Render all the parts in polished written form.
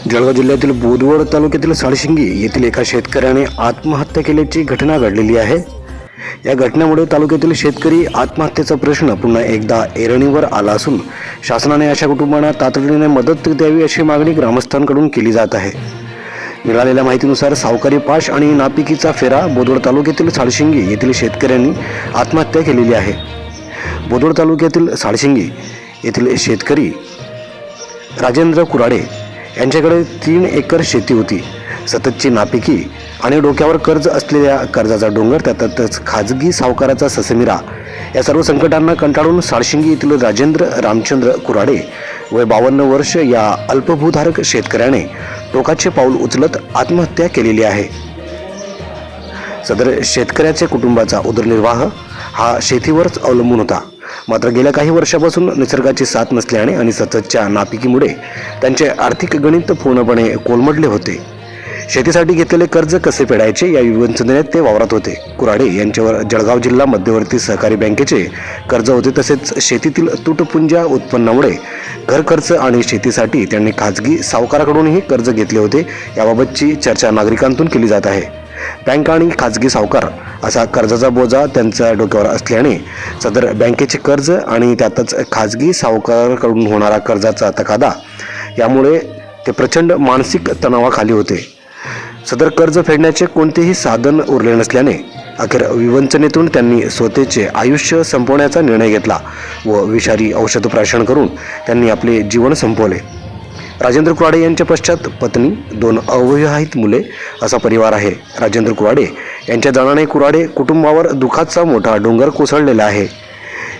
जळगाव जिल्ह्यातील बोदवड तालुक्यातील साळशिंगी येथील एका शेतकऱ्याने आत्महत्या केल्याची घटना घडलेली आहे। या घटनेमुळे तालुक्यातील शेतकरी आत्महत्येचा प्रश्न पुन्हा एकदा ऐरणीवर आला असून शासनाने अशा कुटुंबांना तातडीने मदत द्यावी अशी मागणी ग्रामस्थांकडून केली जात आहे। मिळालेल्या माहितीनुसार सावकारी पाश आणि नापिकीचा फेरा बोदवड तालुक्यातील साळशिंगी येथील शेतकऱ्यांनी आत्महत्या केलेली आहे। बोदवड तालुक्यातील साळशिंगी येथील शेतकरी राजेंद्र कुराडे यांच्याकडे 3 एकर शेती होती। सततची नापिकी आणि डोक्यावर कर्ज असलेल्या कर्जाचा डोंगर, त्यातच खाजगी सावकाराचा ससेमिरा, या सर्व संकटांना कंटाळून साळशिंगी येथील राजेंद्र रामचंद्र कुराडे वय 52 वर्ष या अल्पभूधारक शेतकऱ्याने टोकाचे पाऊल उचलत आत्महत्या केलेली आहे। सदर शेतकऱ्याच्या कुटुंबाचा उदरनिर्वाह हा शेतीवरच अवलंबून होता। मात्र गेल्या काही वर्षापासून निसर्गाची साथ नसल्याने आणि सततच्या नापिकीमुळे त्यांचे आर्थिक गणित पूर्णपणे कोलमडले होते। शेतीसाठी घेतलेले कर्ज कसे फेडायचे या विवंचनेत ते वावरत होते। कुराडे यांच्यावर जळगाव जिल्हा मध्यवर्ती सहकारी बँकेचे कर्ज होते। तसेच शेतीतील तुटपुंजा उत्पन्नामुळे घर खर्च आणि शेतीसाठी त्यांनी खाजगी सावकाराकडूनही कर्ज घेतले होते। याबाबतची चर्चा नागरिकांतून केली जात आहे। बँक आणि खाजगी सावकार असा कर्जाचा बोजा त्यांच्या डोक्यावर असल्याने सदर बँकेचे कर्ज आणि त्यातच खाजगी सावकाराकडून होणारा कर्जाचा तकादा यामुळे ते प्रचंड मानसिक तणावाखाली होते। सदर कर्ज फेडण्याचे कोणतेही साधन उरले नसल्याने अखेर विवंचनेतून त्यांनी स्वतःचे आयुष्य संपवण्याचा निर्णय घेतला व विषारी औषध प्राशन करून त्यांनी आपले जीवन संपवले। राजेंद्र कुराडे यांच्या पश्चात पत्नी, 2 अविवाहित मुले असा परिवार आहे। राजेंद्र कुराडे यांच्या जाण्याने कुराडे कुटुंबावर दुःखाचा मोठा डोंगर कोसळलेला आहे।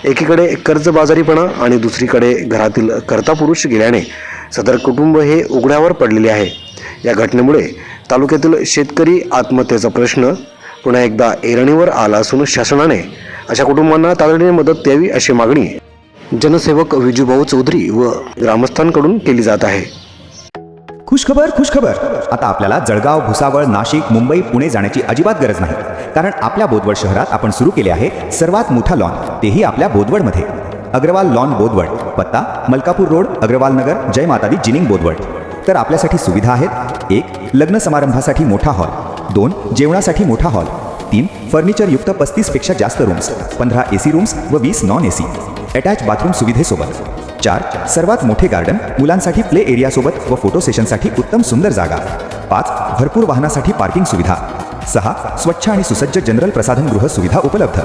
एकीकडे कर्जबाजारीपणा आणि दुसरीकडे घरातील कर्ता पुरुष गेल्याने सदर कुटुंब हे उघड्यावर पडलेले आहे। या घटनेमुळे तालुक्यातील शेतकरी आत्महत्येचा प्रश्न पुन्हा एकदा ऐरणीवर आला असून शासनाने अशा कुटुंबांना तातडीने मदत द्यावी अशी मागणी जनसेवक विजूभाऊ चौधरी व ग्रामस्थांकडून केली जात आहे। खुशखबर खुशखबर, आता आपल्याला जळगाव, भुसावळ, नाशिक, मुंबई, पुणे जाण्याची अजिबात गरज नाही, कारण आपल्या बोदवड शहरात आपण सुरू केले आहे सर्वात मोठा लॉन, तेही आपल्या बोदवडमध्ये। अग्रवाल लॉन बोदवड, पत्ता मलकापूर रोड, अग्रवाल नगर, जय माता दी, जिनिंग बोदवड। तर आपल्यासाठी सुविधा आहेत: 1 लग्न समारंभासाठी मोठा हॉल, 2 जेवणासाठी मोठा हॉल, 3 फर्निचर युक्त 35 पेक्षा जास्त रूम्स, 15 AC रूम्स व 20 नॉन AC, अटॅच बाथरूम सुविधेसोबत, 4 सर्वात मोठे गार्डन, मुलांसाठी प्ले एरिया सोबत व फोटो सेशनसाठी उत्तम सुंदर जागा, 5 भरपूर वाहनासाठी पार्किंग सुविधा, 6 स्वच्छ आणि सुसज्ज जनरल प्रसाधनगृह सुविधा उपलब्ध।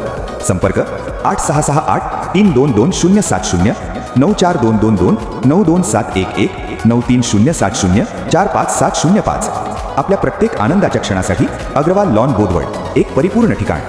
संपर्क 8668 322070, 94222 92711 93070 45705। आपल्या प्रत्येक आनंदाच्या क्षणासाठी अग्रवाल लॉन बोदवड एक परिपूर्ण ठिकाण।